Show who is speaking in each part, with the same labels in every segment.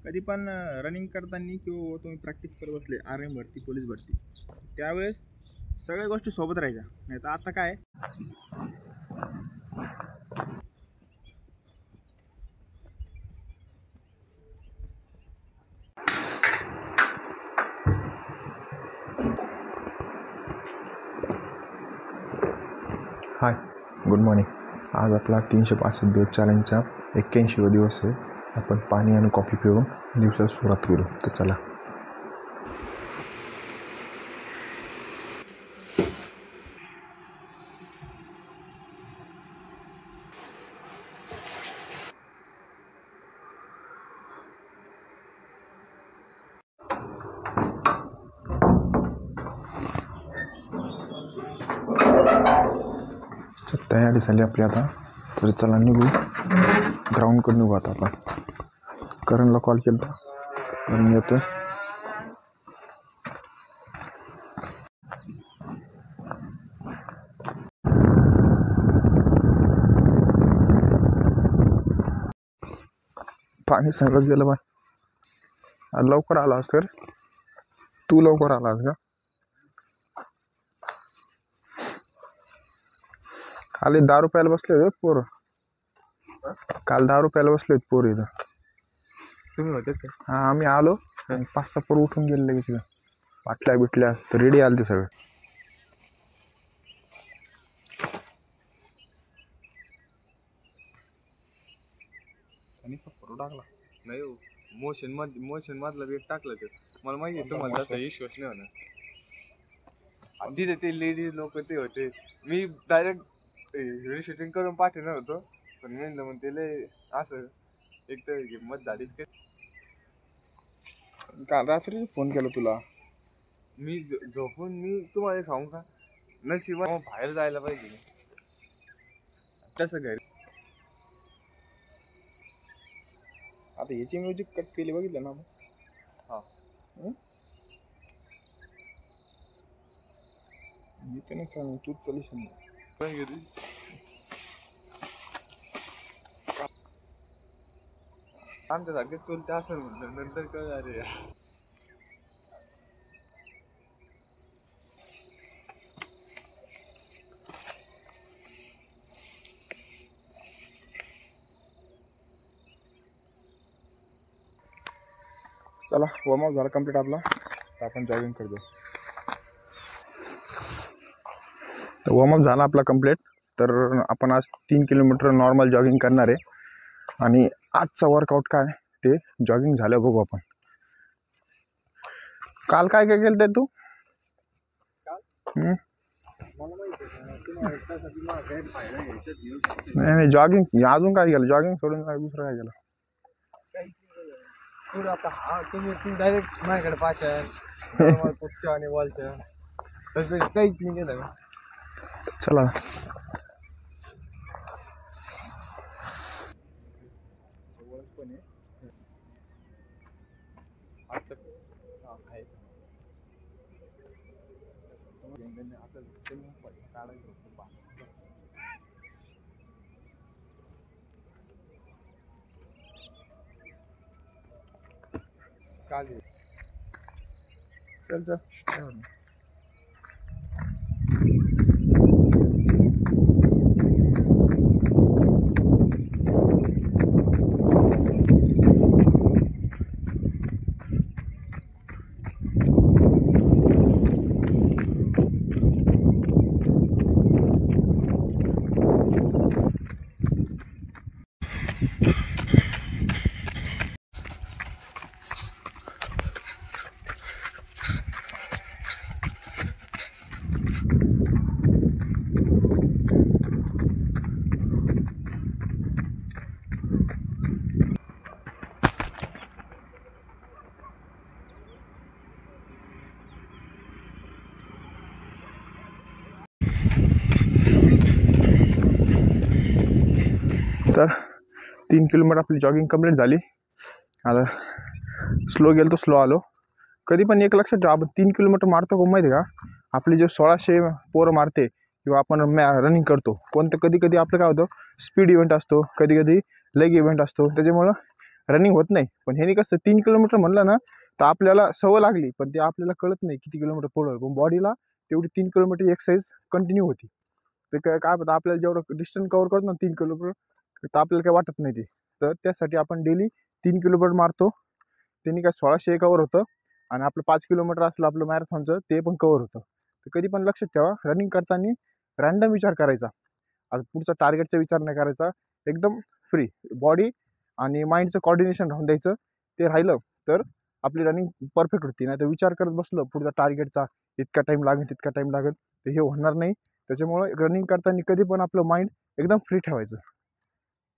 Speaker 1: कधी पण रनिंग करताना किंवा तुम्ही प्रॅक्टिस करत बसले आर्मी भरती पोलीस भरती त्यावेळेस सगळ्या गोष्टी सोबत राहायच्या. नाही तर आता काय
Speaker 2: हाय, गुड मॉर्निंग. आज आपला 365 दिवस चॅलेंजचा 81वा दिवस आहे. आपण पाणी आणि कॉफी पिऊन दिवसाला सुरुवात करू. तर चला. तयारी झाली आपली आता. तर चला निघू, ग्राउंडकडे निघू आता आपण. करणला कॉल केला, करण येतो. पाणी सगळंच गेलं बा. लवकर आलास तर तू लवकर आलास का? खाली 10 रुपयाला बसले होते पोरं. काल 10 रुपयाला बसले होते पोरं इथं.
Speaker 1: तुम्ही होते का?
Speaker 2: हां, आम्ही आलो 5-6 पोरं उठून गेले लगेच तिथं. बाटल्या बिटल्या तर रेडी आले ते सगळे.
Speaker 1: आणि फोटो टाकला नाही हो. मोशन मधला वेग टाकला ते. मला माहिती आहे तुम्हाला तसा विश्वास नाही होणार. तिथे ते लेडीज लोक ते होते. मी डायरेक्ट व्हिडिओ शूटिंग करून पाठवणार होतो, पण मी मग ते लय असं एक तर हिंमत झाली. काल रात्री फोन केला तुला मी झोपून. मी तुम्हाला सांगू का, नशिबा बाहेर जायला पाहिजे तसं घरी. आता याची म्युझिक कट केली बघितलं ना. हा मी तर नाही सांगू, तूच चल. आमच्या जागेत चलते असं म्हटलं, नंतर कळ अरे चला. वॉर्मअप झाला कंप्लीट आपला, तर आपण जॉगिंग करतो.
Speaker 2: तर वॉर्मअप झाला आपला कंप्लीट. तर आपण आज 3 किलोमीटर नॉर्मल जॉगिंग करणार आहे. आणि आजचा वर्कआउट काय ते जॉगिंग झालं बघू आपण. काल काय काय केलं ते तू? नाही जॉगिंग अजून काय केलं? जॉगिंग सोडून काय दुसरं काय केलं?
Speaker 1: आता तुम्ही डायरेक्ट माझ्याकडे पाचशा आणि वॉलच्या तसं काहीच नाही केलं.
Speaker 2: चला.
Speaker 1: चल चल.
Speaker 2: तर 3 किलोमीटर आपली जॉगिंग कंप्लीट झाली. आता स्लो गेलो तर स्लो आलो. कधी पण एक लक्षात ठेवा, आपण 3 किलोमीटर मारतो का माहिती आहे का? आपली जे 1600 पोरं मारते किंवा आपण रनिंग करतो कोणतं, कधी कधी आपलं काय होतं, स्पीड इव्हेंट असतो, कधी कधी लेग इव्हेंट असतो. त्याच्यामुळं रनिंग होत नाही. पण ह्यानी कसं 3 किलोमीटर म्हणलं ना तर आपल्याला सवय लागली, पण ते आपल्याला कळत नाही किती किलोमीटर पळवलं, पण बॉडीला तेवढी 3 किलोमीटर एक्सरसाइज कंटिन्यू होती. ते काय होतं आपल्याला जेवढं डिस्टन्स कव्हर करतो ना 3 किलोमीटर, तर आपल्याला काही वाटत नाही ते. तर त्यासाठी आपण डेली 3 किलोमीटर मारतो. त्यांनी काय 1600 कव्हर होतं आणि आपलं 5 किलोमीटर असलं आपलं मॅरेथॉनचं ते पण कव्हर होतं. तर कधी पण लक्षात ठेवा, रनिंग करताना रॅन्डम विचार करायचा. आता पुढचा टार्गेटचा विचार नाही करायचा, एकदम फ्री बॉडी आणि माइंडचं कॉर्डिनेशन राहून द्यायचं. ते राहिलं तर आपली रनिंग परफेक्ट होती. नाही तर विचार करत बसलं पुढचा टार्गेटचा, इतका टाईम लागेल तितका टाईम लागेल, तर हे होणार नाही. त्याच्यामुळे रनिंग करताना कधी पण आपलं माइंड एकदम फ्री ठेवायचं.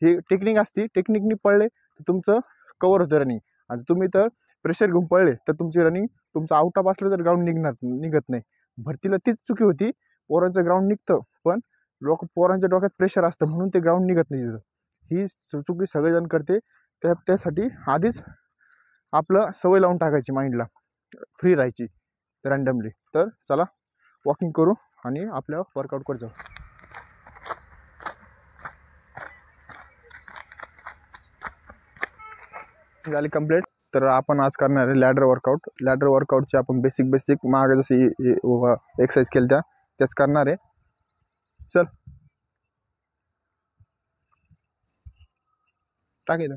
Speaker 2: ही टेक्निक असते, टेक्निकनी पळले तर तुमचं कवर होतं रनिंग. आणि तुम्ही तर प्रेशर घेऊन पळले तर तुमची रनिंग तुमचं आउट ऑफ असलं तर ग्राउंड निघत नाही. भरतीला तीच चुकी होती, पोरांचं ग्राउंड निघतं पण पोरांच्या डोक्यात प्रेशर असतं म्हणून ते ग्राउंड निघत नाही तिथं. ही चुकी सगळेजण करते. त्यासाठी आधीच आपलं सवय लावून टाकायची माइंडला फ्री राहायची रँडमली. तर चला वॉकिंग करू आणि आपल्या वर्कआउट करत जाऊ. झाली कंप्लीट. तर आपण आज करणार आहे लॅडर वर्कआउट. लॅडर वर्कआउटचे आपण बेसिक मागे जसे एक्सरसाइज केल्या त्याच करणार आहे. चल टाकायचं.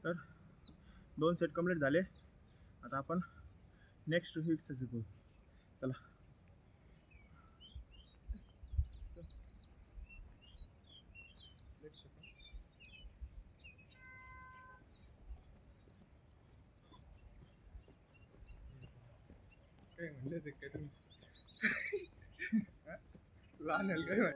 Speaker 2: तर 2 सेट कंप्लीट झाले. आता आपण नेक्स्ट एक्सरसाइज करू. चला.
Speaker 1: काय म्हणले ते काय तुम्ही लहान आहे काय.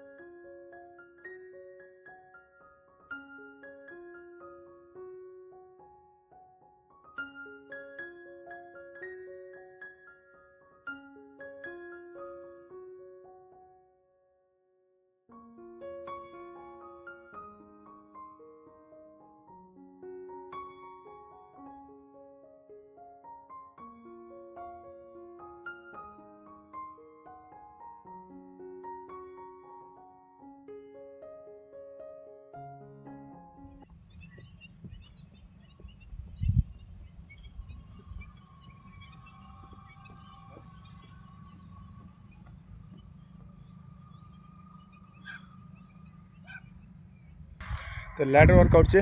Speaker 2: तर लॅडर वर्कआउटचे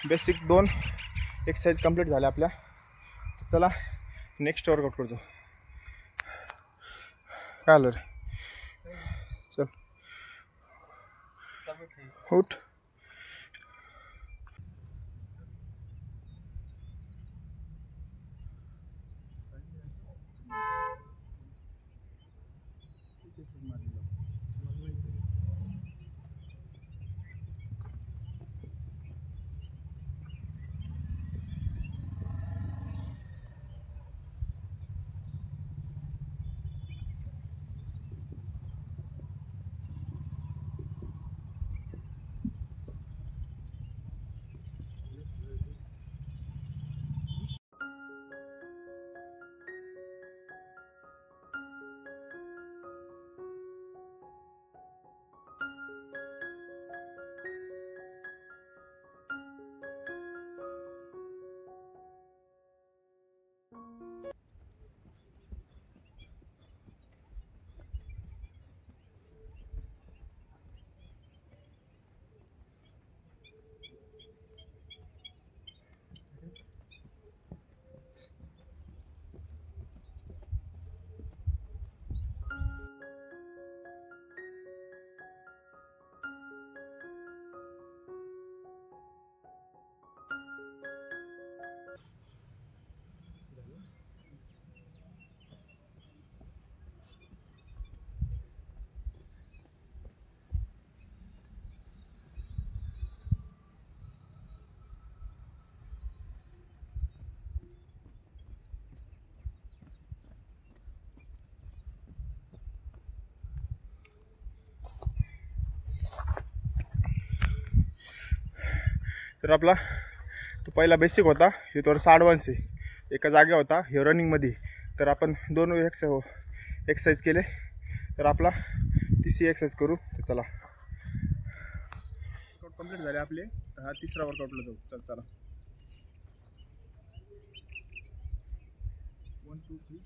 Speaker 2: बेसिक 2 एक्सरसाइज कंप्लीट झाले आपल्या. चला नेक्स्ट वर्कआउट करतो. काय आलं रे? चल उठ. तर आपला तो पहिला बेसिक होता, हे थोडासा ॲडव्हान्स आहे. एका जागे होता हे रनिंगमध्ये. तर आपण 2 एक्सरसाइज केले. तर आपला तिसरी एक्सरसाइज करू. तर चला, वर्कआउट कंप्लीट झाले आपले. तर हा तिसरा वर्कआउटला जाऊ. चला 1 2 3.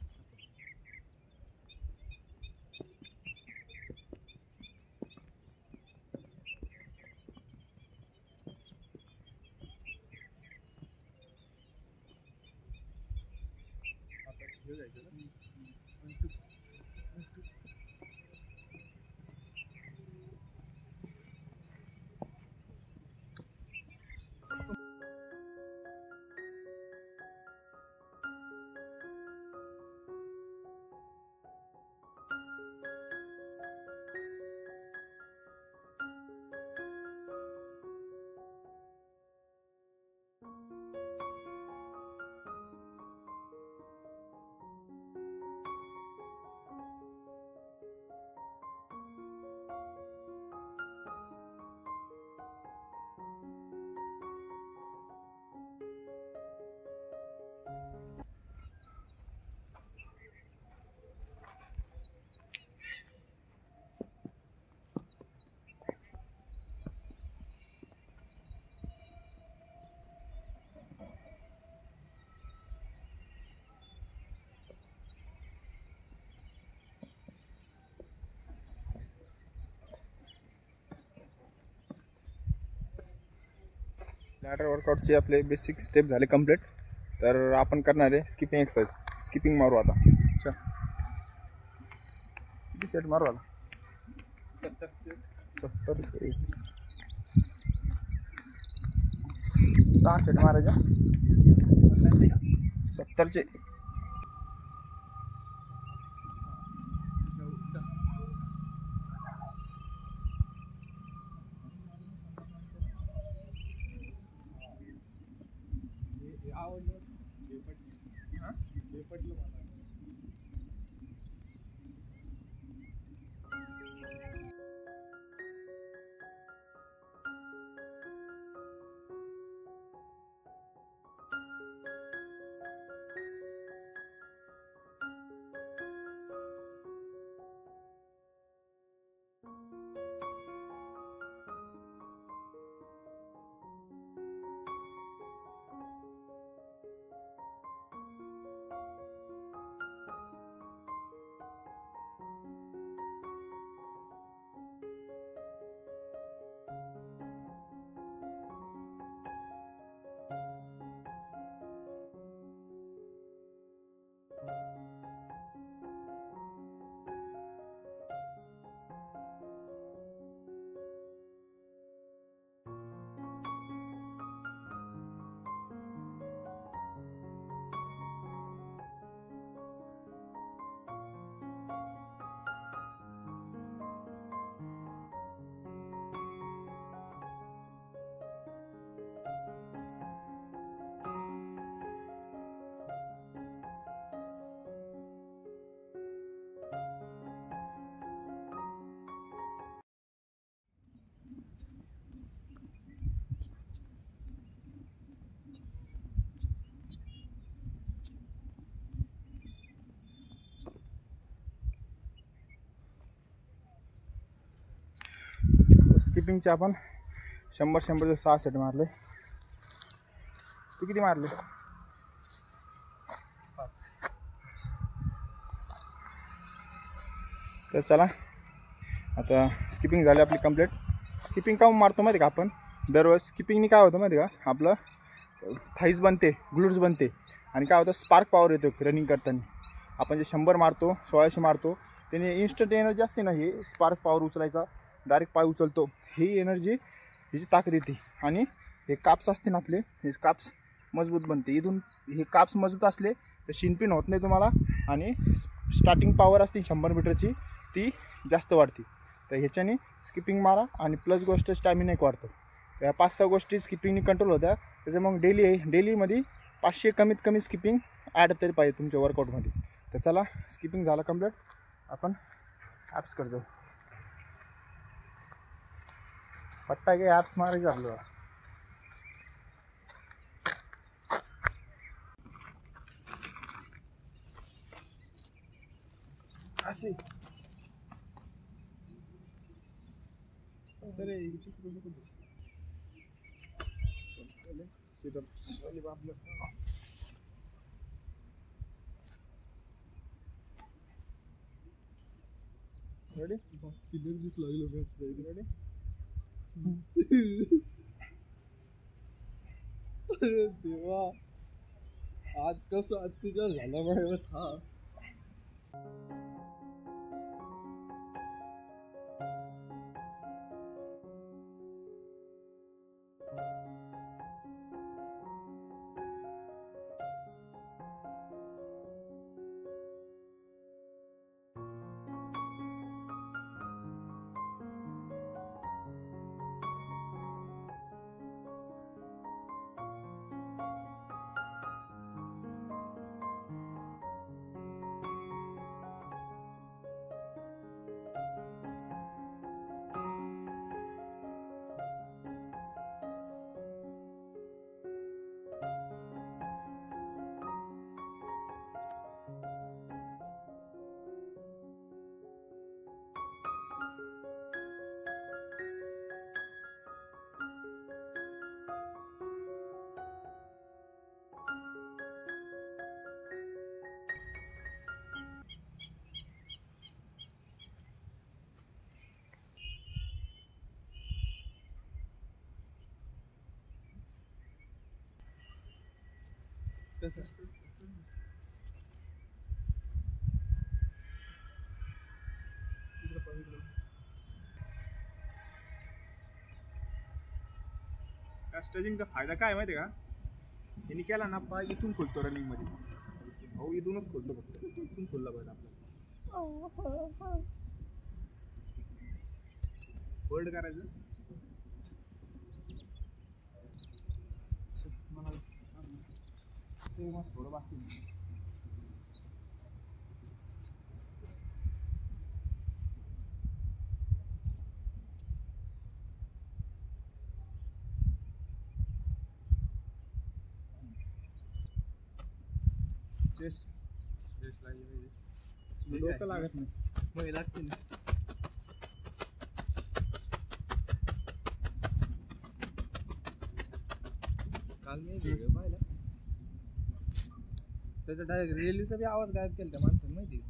Speaker 2: लॅडर वर्कआउटचे आपले बेसिक स्टेप झाले कंप्लीट. तर आपण करणार आहे स्किपिंग एक्सरसाइज. स्किपिंग मारू आता. अच्छा, किती सेट मारू आता? 70 से 6 सेट मारायच्या. 70चे. स्किपिंगचे आपण 100-100चे 6 सेट मारले. तू किती मारले? तर चला आता स्किपिंग झाली आपली कंप्लीट. स्किपिंग का मारतो माहिती का आपण दररोज? स्किपिंगनी काय होतं माहिती का, आपलं थाईज बनते, ग्लूट्स बनते आणि काय होतं स्पार्क पॉवर येतो रनिंग करताना. आपण जे 100 मारतो 1600 मारतो त्याने इन्स्टंट एनर्जी असते ना, ही स्पार्क पॉवर उचलायचा डायरेक्ट पाय उचलतो, ही एनर्जी हिची ताकद येते. आणि हे काप्स असते ना आपले, हे काप्स मजबूत बनते. इथून हे काप्स मजबूत असले तर शिनपिन होत नाही तुम्हाला आणि स्टार्टिंग पॉवर असते 100 मीटरची ती जास्त वाढते. तर ह्याच्याने स्किपिंग मारा आणि प्लस गोष्ट स्टॅमिना एक वाढतो. या 5-6 गोष्टी स्किपिंगनी कंट्रोल होत्या. त्याच्या मग डेलीमध्ये 500 कमीत कमी स्किपिंग ॲड तरी पाहिजे तुमच्या वर्कआउटमध्ये. तर चला स्किपिंग झाला कंप्लीट, आपण ॲप्स करतो. पट्टा घे, ॲप्स मारायचं आपल्याला. असे रेडी किती दिस लागलो रेडी. अरे देवा, आज कसं अत्याचार झाला माझ्यावर हा. त्या स्ट्रेचिंगचा फायदा काय माहिती आहे का? यांनी केला ना पाय इथून खोलतो रनिंगमध्ये. भाऊ इथूनच खोलतो, फक्त इथून खोलला पाहिजे आपल्याला. होल्ड करायचं. थोडं बाकी चेस्ट लागली डोकं लागत नाही मग लागते ना. काल मी व्हिडिओ पाहिला त्याचा डायरेक्ट रेल्वेचा बी आवाज गायब केला त्या माणसाने माहिती.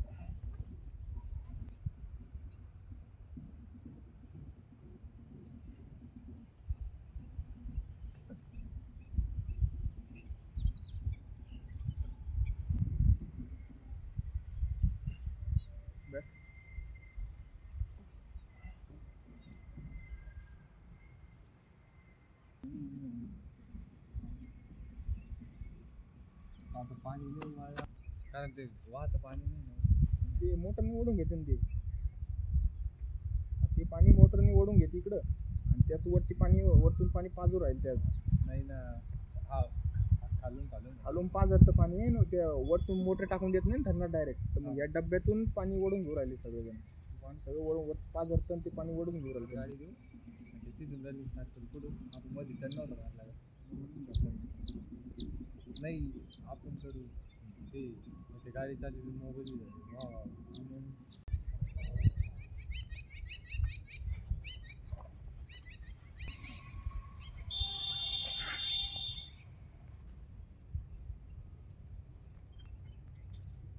Speaker 2: आता पाणी नाही वाळला कारण ते वाहतं पाणी नाही, ते मोटरने ओढून घेते ना ते पाणी मोटरने ओढून घेते इकडं आणि त्यात वरती पाणी वरतून पाणी पाजू राहील त्यात. नाही ना, हा खालून पाजरतं पाणी आहे ना, त्या वरतून मोटर टाकून देत नाही धरणार डायरेक्ट. तर मग या डब्यातून पाणी ओढून घेऊ राहिले सगळेजण. सगळं वरून वरती पाजरतं आणि ते पाणी ओढून घेऊ राहिले. गाडी घेऊन तिथून रनिंग स्टार्ट करू पुढून. आपण मध्ये त्यांना नव्हतं घातला नाही, आपण करू ते गाडी चालली मोबाईल.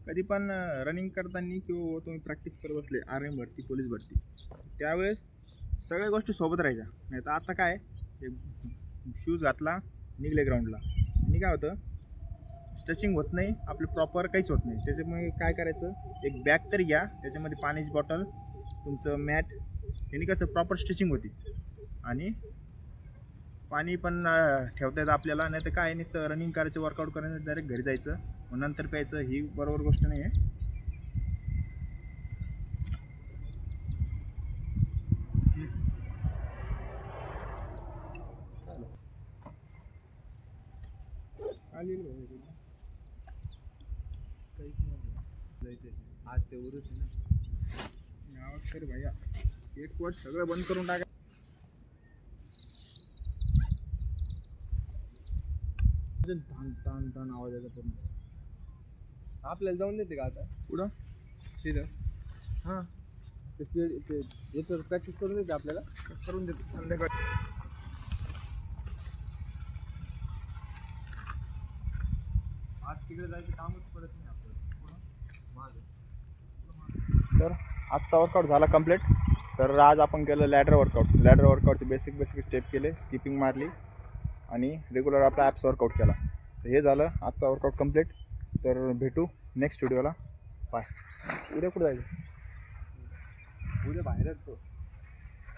Speaker 2: कधी पण रनिंग करताना किंवा तुम्ही प्रॅक्टिस करत बसले आर्मी भरती पोलीस भरती त्यावेळेस सगळ्या गोष्टी सोबत राहायच्या. नाही तर आता काय शूज घातला निघले ग्राउंडला आणि काय होतं स्ट्रेचिंग होत नाही आपलं प्रॉपर काहीच होत नाही. त्याच्यामुळे काय करायचं एक बॅग तरी घ्या त्याच्यामध्ये पाण्याची बॉटल तुमचं मॅट यांनी कसं प्रॉपर स्ट्रेचिंग होती आणि पाणी पण ठेवता येतं आपल्याला. नाही तर काय नुसतं रनिंग करायचं वर्कआउट करायचं डायरेक्ट घरी जायचं मग नंतर प्यायचं ही बरोबर गोष्ट नाही आहे.
Speaker 1: काहीच नाही जायचं आज ते उरूस आहे ना.
Speaker 2: गावात तरी भैया एक वर्ष सगळं बंद करून टाका. ताण ताण ताण आवाज यायचा पूर्ण.
Speaker 1: आपल्याला जाऊन देते का आता
Speaker 2: पुढं
Speaker 1: तिथं? हां ते याच्यावर प्रॅक्टिस करून देते आपल्याला.
Speaker 2: करून देतो संध्याकाळी.
Speaker 1: आज तिकडे जायचं कामच पडत नाही आपल्याला. माझं
Speaker 2: तर आजचा वर्कआउट झाला कंप्लीट. तर आज आपण केलं लॅडर वर्कआउट. लॅडर वर्कआउटचे बेसिक स्टेप केले, स्किपिंग मारली आणि रेग्युलर आपला ॲप्स वर्कआउट केला. तर हे झालं आजचा वर्कआउट कंप्लीट. तर भेटू नेक्स्ट व्हिडिओला. बाय. उद्या कुठं जायचं?
Speaker 1: उद्या बाहेरच तो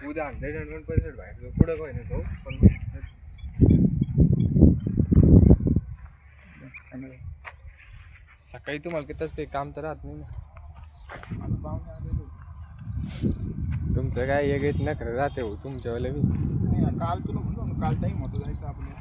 Speaker 1: उद्या 100% बाहेर जाऊ पुढं काय नाही जाऊ पण सकाळी तुम्हाला कितीच काही काम तर राहत नाही ना.
Speaker 2: आज पाहुणे आलेलो.
Speaker 1: तुमचं काय एक येत नखरं राहते हो तुमच्यावाले बी.
Speaker 2: नाही, काल तुला म्हणतो ना काल टाईम होतो जायचं आपलं.